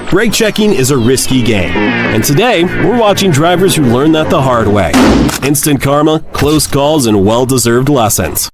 Brake checking is a risky game, and today we're watching drivers who learn that the hard way. Instant karma, close calls, and well-deserved lessons.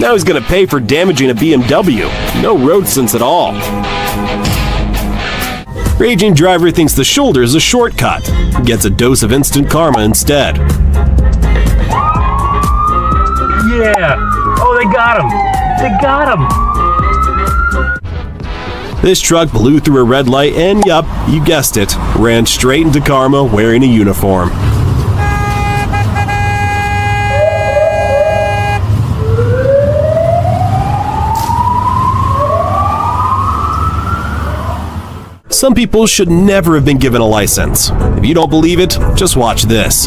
Now he's gonna pay for damaging a BMW. No road sense at all. Raging driver thinks the shoulder is a shortcut. Gets a dose of instant karma instead. Yeah! Oh, they got him! They got him! This truck blew through a red light and, yup, you guessed it, ran straight into karma wearing a uniform. Some people should never have been given a license. If you don't believe it, just watch this.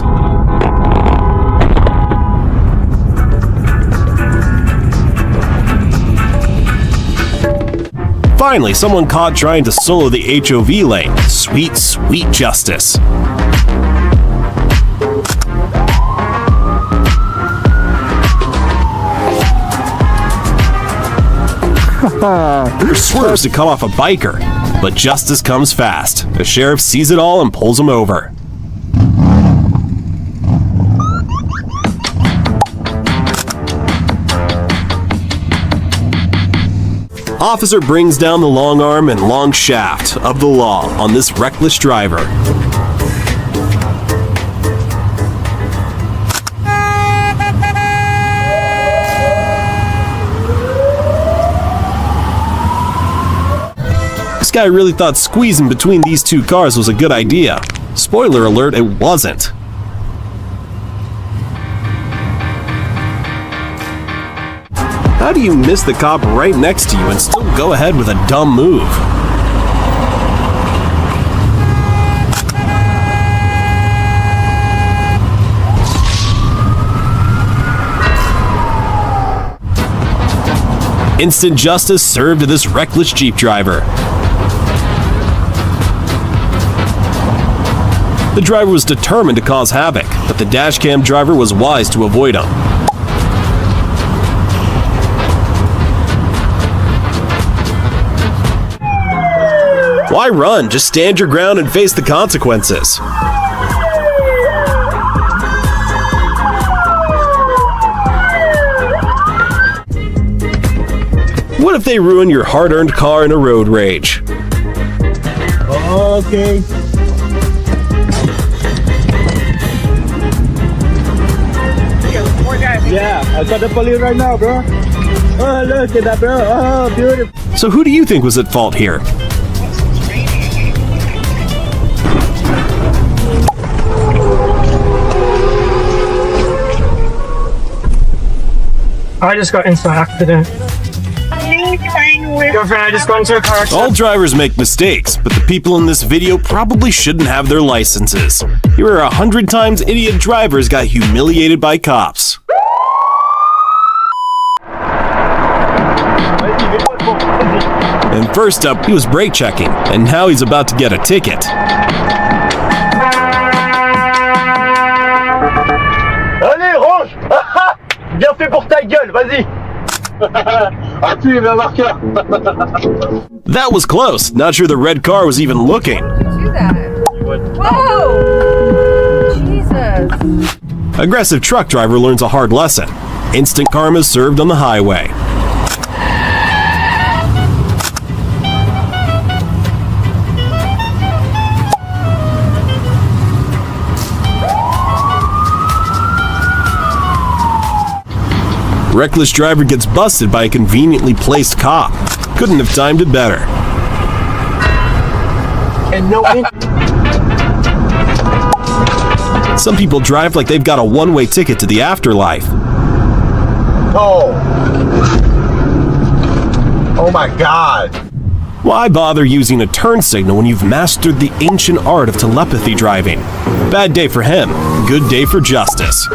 Finally, someone caught trying to solo the HOV lane. Sweet, sweet justice. Swerves to cut off a biker, but justice comes fast. The sheriff sees it all and pulls him over. Officer brings down the long arm and long shaft of the law on this reckless driver. This guy really thought squeezing between these two cars was a good idea. Spoiler alert, it wasn't. How do you miss the cop right next to you and still go ahead with a dumb move? Instant justice served to this reckless Jeep driver. The driver was determined to cause havoc, but the dashcam driver was wise to avoid him. Why run? Just stand your ground and face the consequences. What if they ruin your hard-earned car in a road rage? Okay. Yeah, I got the police right now, bro. Oh, look at that, bro. Oh, beautiful. So who do you think was at fault here? I just got into an accident. Girlfriend, I just got into a car accident. All drivers make mistakes, but the people in this video probably shouldn't have their licenses. Here are 100 times idiot drivers got humiliated by cops. And first up, he was brake checking, and now he's about to get a ticket. Allez, range. Bien fait pour ta gueule, vas-y. That was close. Not sure the red car was even looking. Do that. Whoa! Jesus. Aggressive truck driver learns a hard lesson. Instant karma is served on the highway. Reckless driver gets busted by a conveniently placed cop. Couldn't have timed it better. And no. Some people drive like they've got a one-way ticket to the afterlife. Oh. Oh my God. Why bother using a turn signal when you've mastered the ancient art of telepathy driving? Bad day for him, good day for justice.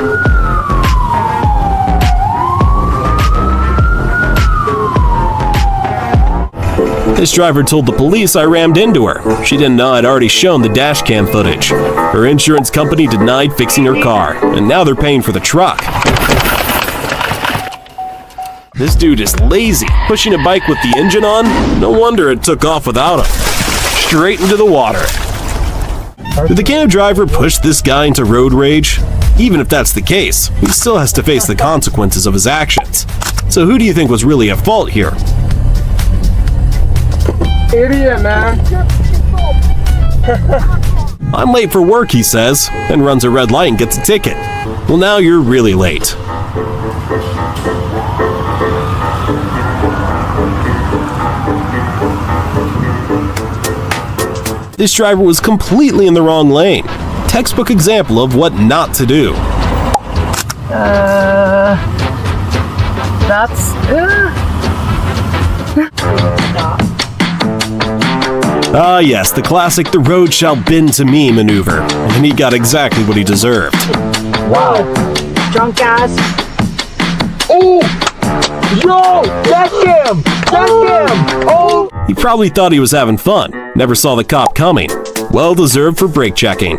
This driver told the police I rammed into her. She didn't know I'd already shown the dash cam footage. Her insurance company denied fixing her car, and now they're paying for the truck. This dude is lazy, pushing a bike with the engine on. No wonder it took off without him. Straight into the water. Did the cab driver push this guy into road rage? Even if that's the case, he still has to face the consequences of his actions. So who do you think was really at fault here? Idiot, man. I'm late for work, he says, then runs a red light and gets a ticket. Well, now you're really late. This driver was completely in the wrong lane. Textbook example of what not to do. That's... Ah yes, the classic "the road shall bend to me" maneuver. And he got exactly what he deserved. Wow. Drunk ass. Oh! Yo! That's him! That's him! Oh! He probably thought he was having fun. Never saw the cop coming. Well deserved for brake checking.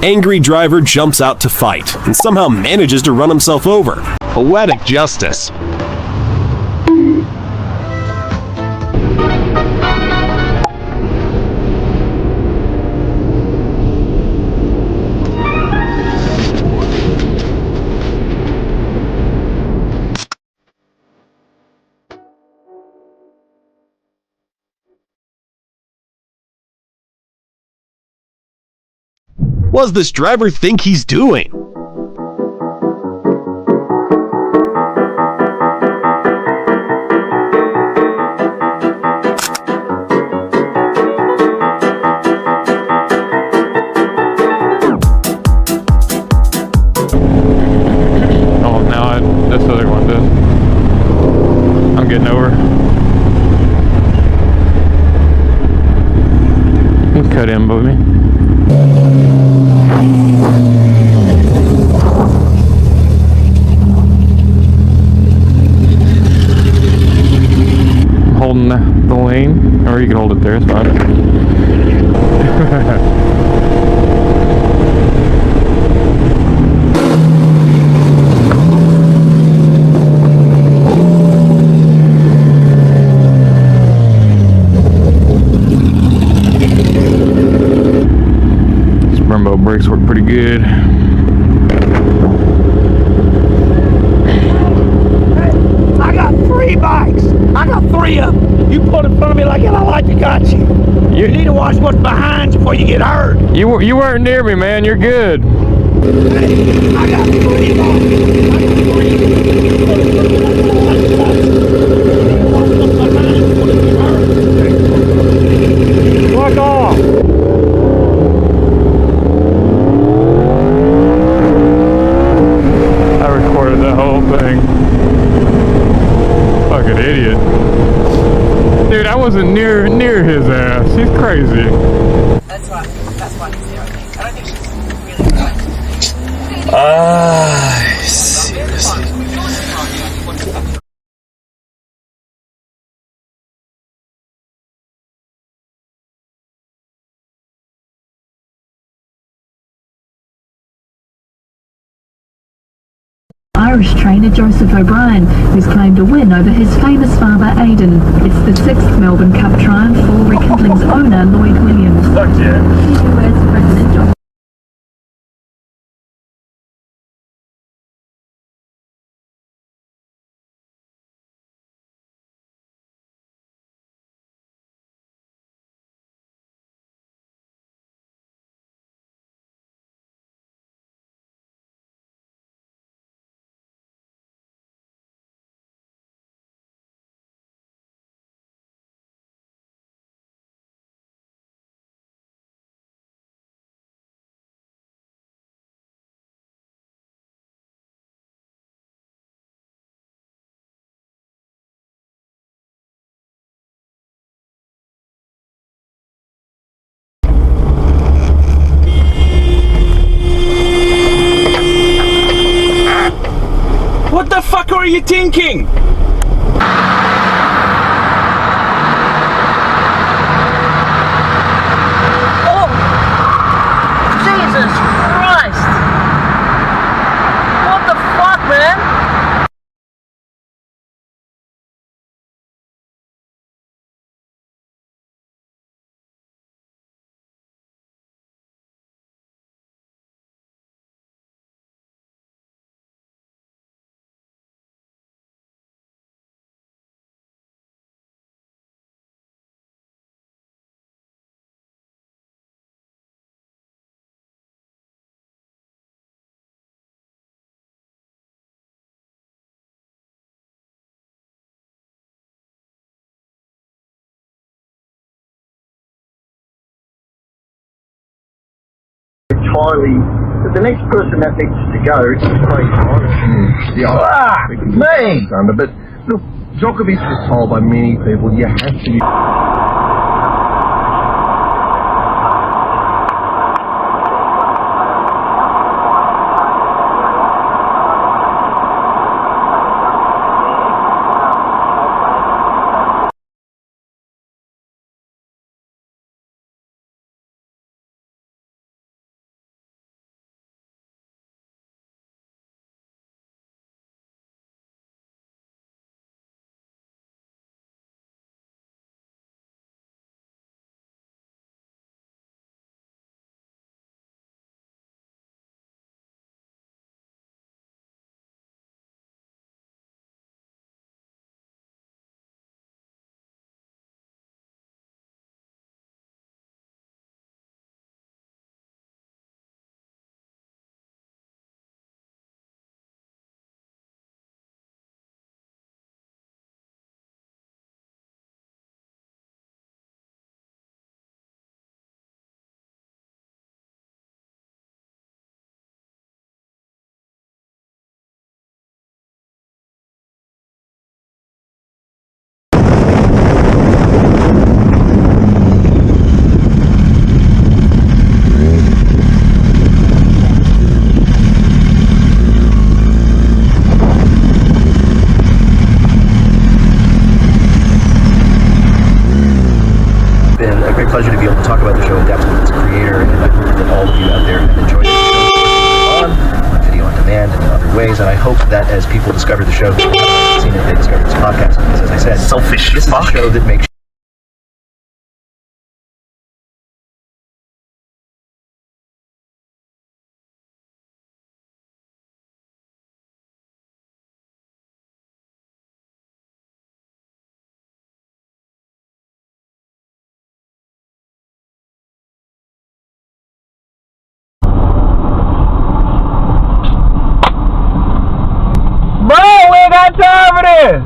Angry driver jumps out to fight and somehow manages to run himself over. Poetic justice. What does this driver think he's doing? Oh, now this other one does. I'm getting over. You cut in, Bobby. Holding the lane, or you can hold it there, it's fine. These Brembo brakes work pretty good. I got 3 bikes. I got 3 of them. You put in front of me like that, I like to got you. You need to watch what's behind you before you get hurt. You weren't near me, man. You're good. I got 3 Fuck off. I recorded that whole thing. Fucking idiot. Dude, I wasn't near his ass. He's crazy. That's why he's there, I think. I don't think she's really good. I see. Irish trainer Joseph O'Brien, who's claimed a win over his famous father Aidan. It's the 6th Melbourne Cup triumph for Rekindling's owner Lloyd Williams. Fuck yeah. US President are you thinking? Oh! Jesus Christ! What the fuck, man? Entirely, the next person that needs to go is Craig Honest. Me! But look, Djokovic was told by many people you have to be. Pleasure to be able to talk about the show in depth with its creator, and I hope that all of you out there have enjoyed the show on video on demand and in other ways. And I hope that as people discover the show, people haven't seen it, they discover this podcast, because as I said, Selfish this is a show that makes got time for this.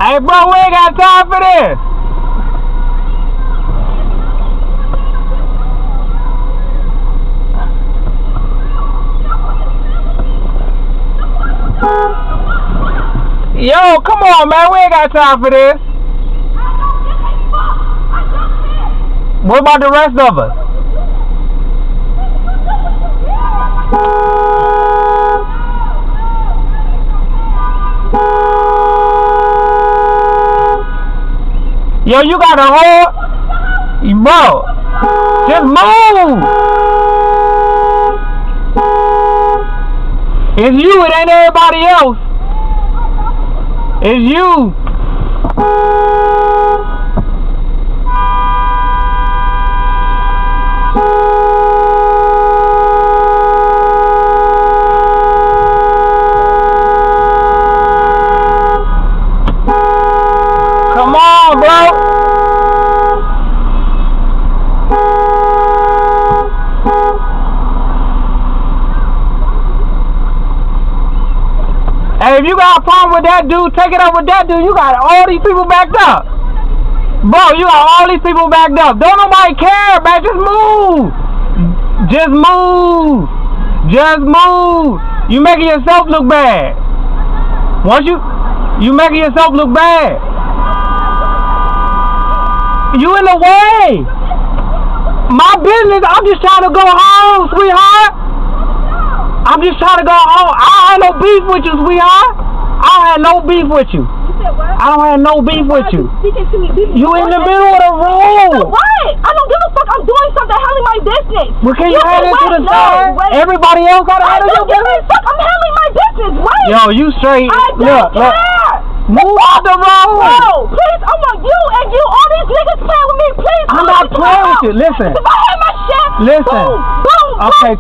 Hey, bro, we ain't got time for this. Yo, come on, man. We ain't got time for this. What about the rest of us? Yo, you got a hold? Bro, just move. It's you, it ain't everybody else. It's you. Come on, bro. Hey, if you got a problem with that dude, take it up with that dude. You got all these people backed up. Bro, you got all these people backed up. Don't nobody care, man. Just move. Just move. Just move. You making yourself look bad. Once you making yourself look bad. You in the way. My business. I'm just trying to go home, sweetheart. I'm just trying to go home. I don't have no beef with you, sweetheart. I don't have no beef with you. I don't have no beef with you. You in the middle of the road. What? I don't give a fuck. I'm doing something, handling my business. Well, can you handle it to the side? Everybody else got to handle your business. I'm handling my business. Wait. Yo, you straight. Look. Move out the road. No, please. I want you and you. All these niggas playing with me. Please. I'm not playing with you. Listen. If I had my shit. Listen. Boom. Okay,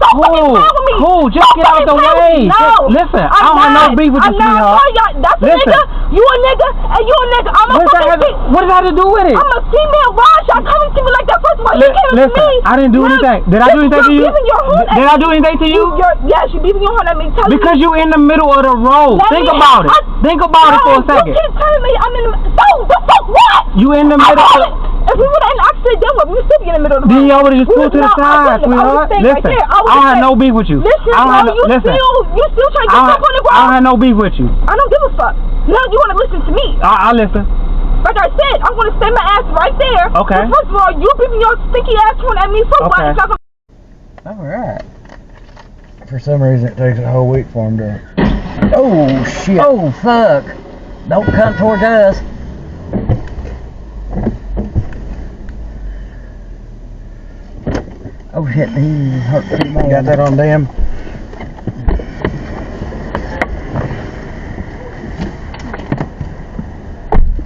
cool. Just get out the way. No. Listen, I don't have no beef with you, sweetheart. That's a nigga. You a nigga and you a nigga. I'm a fucking What does that have to do with it? I'm a female. Why y'all coming to me like that? First of all, you came to me. I didn't do anything. Did I do anything to you? Did I do anything to you? Yes, you beeping your horn at me. Because you in the middle of the road. Think about it. Think about it for a second. You keep telling me I'm in the the fuck what? You in the middle of If we would have an accident, then what? We would still be in the middle of the road. Then y'all would have just pulled to the side, sweetheart. Listen, I don't have no beef with you. Listen, you still trying to get stuck on the ground. I don't have no beef with you. I don't give a fuck. Now you want to listen to me. I'll listen. Like I said, I'm going to stay my ass right there. Okay. But first of all, you beeping your stinky ass horn at me for what? Alright. For some reason, it takes a whole week for him to... Oh, shit. Oh, fuck. Don't come towards us. Oh, shit. He hurt pretty bad. Got that on them?